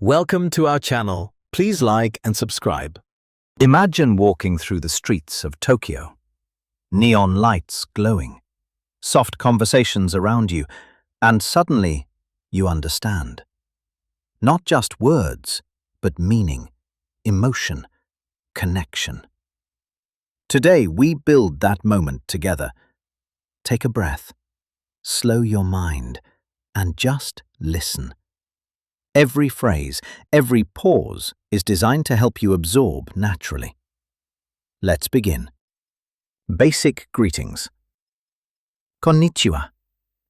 Welcome to our channel. Please like and subscribe. Imagine walking through the streets of Tokyo. Neon lights glowing, soft conversations around you, and suddenly you understand. Not just words, but meaning, emotion, connection. Today we build that moment together. Take a breath, slow your mind, and just listen. Every phrase, every pause is designed to help you absorb naturally. Let's begin. Basic greetings. Konnichiwa,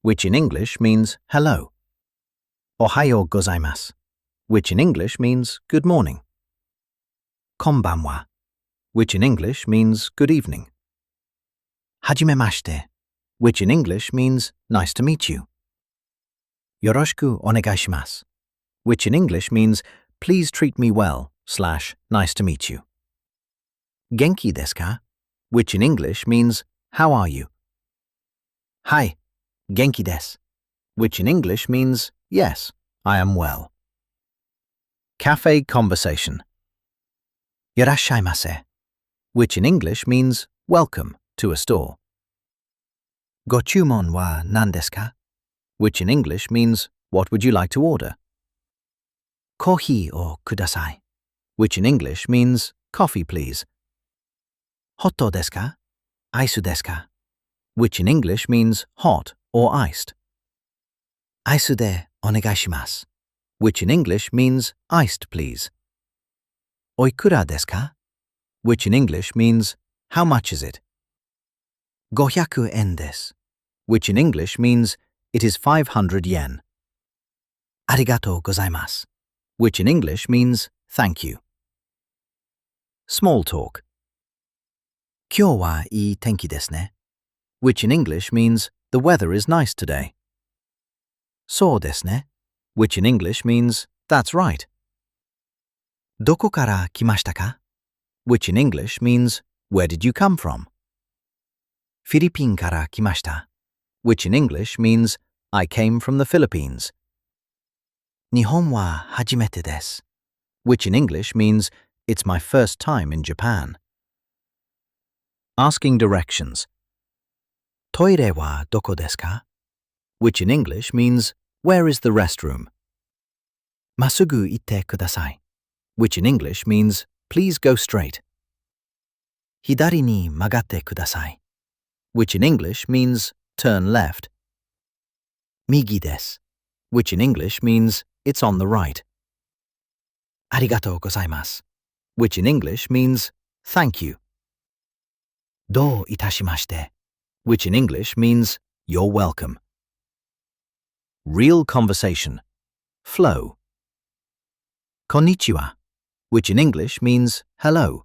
which in English means hello. Ohayo gozaimasu, which in English means good morning. Konbanwa, which in English means good evening. Hajimemashite, which in English means nice to meet you. Yoroshiku onegaishimasu, which in English means please treat me well / nice to meet you. Genki desu ka, which in English means how are you? Hai, genki desu, which in English means yes, I am well. Cafe conversation. Yorashaimase, which in English means welcome to a store. Gochumon wa nan desu ka, which in English means what would you like to order? Kohi o kudasai, which in English means coffee please. Hotto desu ka? Aisu desu ka? Which in English means hot or iced. Aisu de onegaishimasu, which in English means iced please. Oikura desu ka? Which in English means how much is it? 500 yen desu, which in English means it is 500 yen. Arigatou gozaimasu, which in English means thank you. Small talk. Kyou wa ii tenki desu ne, which in English means the weather is nice today. Sou desu ne, which in English means that's right. Doko kara kimashita ka, which in English means where did you come from? Philippine kara kimashita, which in English means I came from the Philippines. Nihon wa hajimete desu, which in English means it's my first time in Japan. Asking directions. Toire wa doko desu ka? Which in English means where is the restroom? Masugu itte kudasai, which in English means please go straight. Hidari ni magatte kudasai, which in English means turn left. Migi desu, which in English means it's on the right. Arigatou gozaimasu, which in English means thank you. Dou itashimashite, which in English means you're welcome. Real conversation. Flow. Konnichiwa, which in English means hello.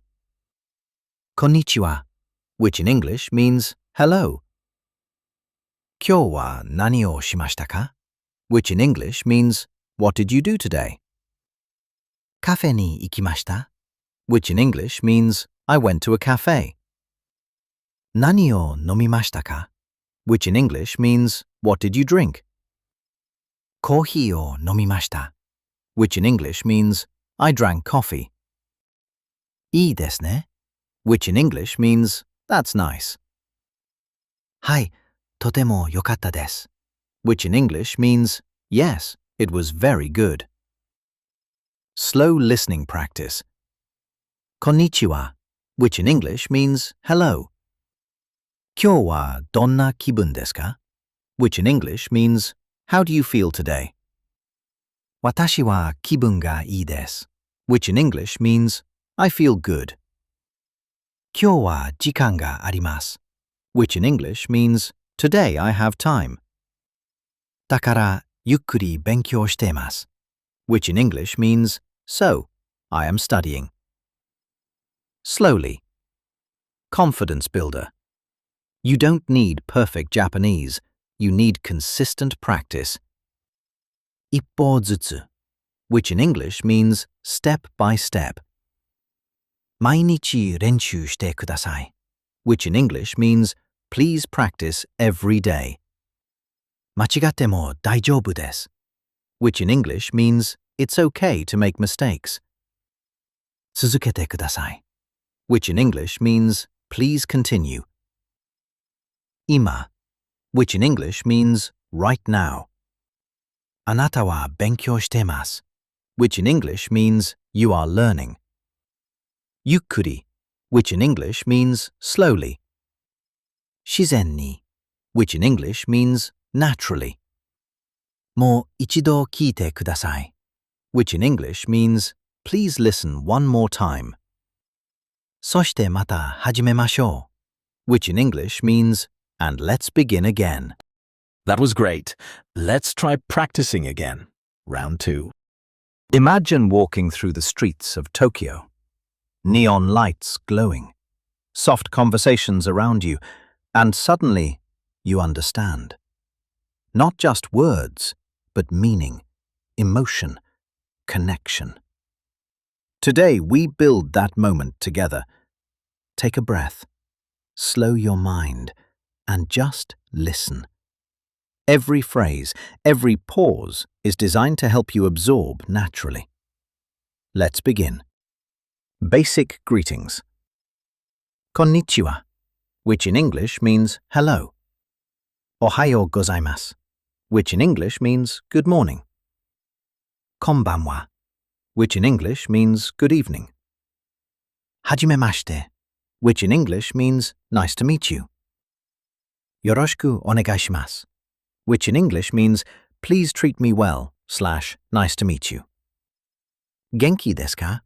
Konnichiwa, which in English means hello. Kyou wa nani o shimashita ka? Which in English means what did you do today? Cafe ni ikimashita, which in English means I went to a cafe. Nani o nomimashita ka? Which in English means what did you drink? Kohi o nomimashita, which in English means I drank coffee. Ii desu ne, which in English means that's nice. Hai, totemo yokatta desu, which in English means yes, it was very good. Slow listening practice. Konnichiwa, which in English means hello. Kyou wa donna kibun desu ka? Which in English means how do you feel today? Watashi wa kibun ga ii desu, which in English means I feel good. Kyou wa jikan ga arimasu, which in English means today I have time. Dakara yukkuri benkyou shite imasu, which in English means so, I am studying. Slowly. Confidence builder. You don't need perfect Japanese, you need consistent practice. Ippou zutsu, which in English means step by step. Mainichi renshū shite kudasai, which in English means please practice every day. Machigatte mo daijoubu desu, which in English means it's okay to make mistakes. 続けてください, which in English means please continue. 今, which in English means right now. あなたは勉強してます, which in English means you are learning. ゆっくり, which in English means slowly. 自然に, which in English means naturally. もう一度聞いてください, which in English means please listen one more time. そしてまた始めましょう, which in English means and let's begin again. That was great. Let's try practicing again. Round 2. Imagine walking through the streets of Tokyo. Neon lights glowing, soft conversations around you, and suddenly you understand. Not just words, but meaning, emotion, connection. Today we build that moment together. Take a breath, slow your mind, and just listen. Every phrase, every pause is designed to help you absorb naturally. Let's begin. Basic greetings. Konnichiwa, which in English means hello. Ohayo gozaimasu, which in English means good morning. Konbanwa, which in English means good evening. Hajimemashite, which in English means nice to meet you. Yoroshiku onegaishimasu, which in English means please treat me well / nice to meet you. Genki desu ka,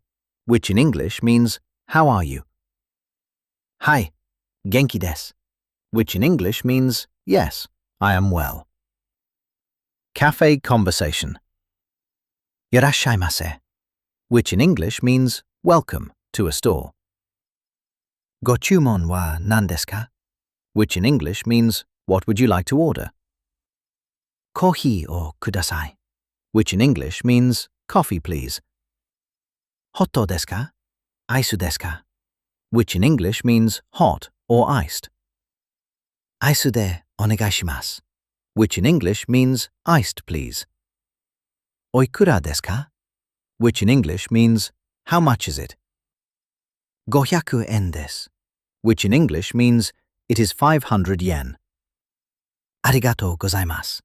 which in English means how are you? Hai, genki desu, which in English means yes, I am well. Cafe conversation. Yorashaimase, which in English means welcome to a store. Gochumon wa nan desu ka, which in English means what would you like to order? Kohi o kudasai, which in English means coffee please. Hotto desu ka? Aisu desu ka? Which in English means hot or iced. Aisu de onegaishimasu, which in English means iced please. Oikura desu ka? Which in English means how much is it? 500 yen desu, which in English means it is 500 yen. Arigatou gozaimasu,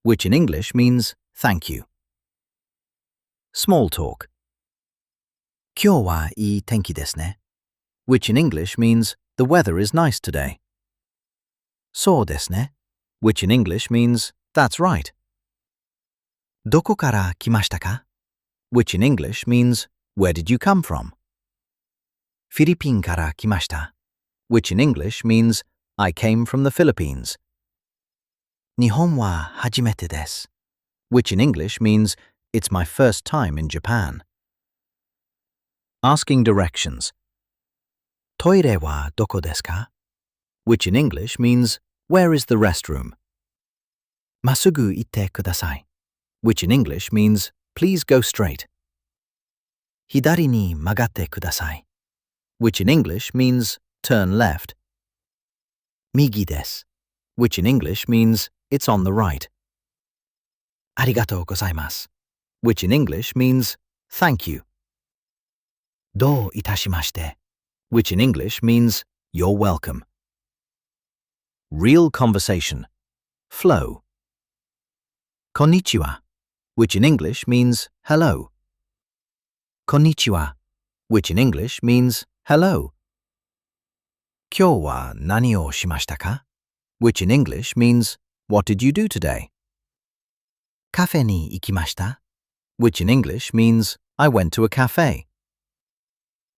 which in English means thank you. Small talk. 今日はいい天気ですね, which in English means the weather is nice today. そうですね, which in English means that's right. どこから来ましたか? which in English means where did you come from? フィリピンから来ました, which in English means I came from the Philippines. 日本は初めてです, which in English means it's my first time in Japan. Asking directions. トイレはどこですか? which in English means where is the restroom? まっすぐ行ってください, which in English means please go straight. 左に曲がってください, which in English means turn left. 右です, which in English means it's on the right. ありがとうございます, which in English means thank you. どういたしまして, which in English means you're welcome. Real conversation. Flow. Konnichiwa, which in English means hello. Konnichiwa, which in English means hello. 今日は何をしましたか? which in English means what did you do today? カフェに行きました? which in English means I went to a cafe.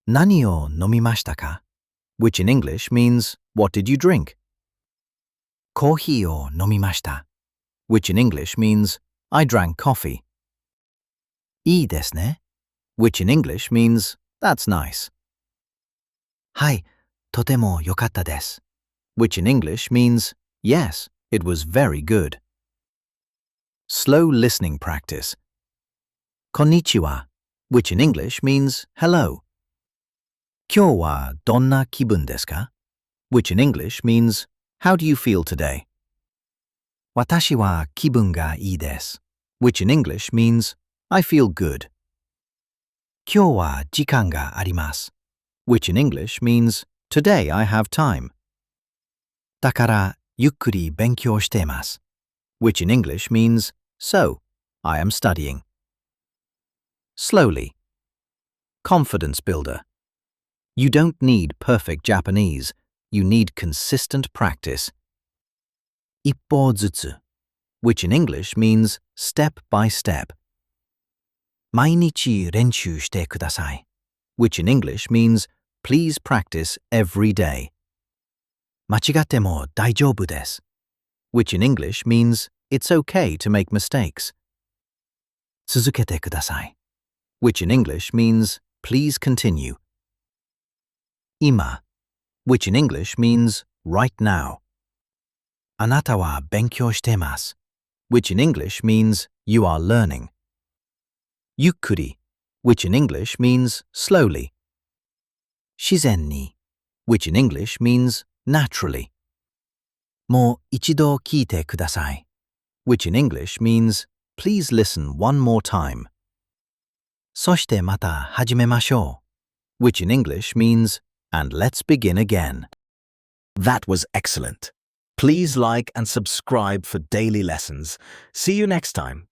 何を飲みましたか? which in English means what did you drink? コーヒーを飲みました, which in English means I drank coffee. いいですね, which in English means that's nice. はい、とても良かったです, which in English means yes, it was very good. Slow listening practice. Konnichiwa, which in English means hello. 今日はどんな気分ですか? which in English means how do you feel today? 私は気分がいいです, which in English means I feel good. 今日は時間があります which in English means today I have time. だからゆっくり勉強しています which in English means so I am studying. Slowly. Confidence builder. You don't need perfect Japanese. You need consistent practice. 一歩ずつ which in English means step by step. 毎日練習してください which in English means please practice every day. 間違っても大丈夫です which in English means it's okay to make mistakes. 続けてください which in English means please continue. 今 which in English means right now. あなたは勉強しています which in English means you are learning. ゆっくり which in English means slowly. 自然に which in English means naturally. もう一度聞いてください which in English means please listen one more time. そしてまた始めましょう which in English means and let's begin again. That was excellent. Please like and subscribe for daily lessons. See you next time.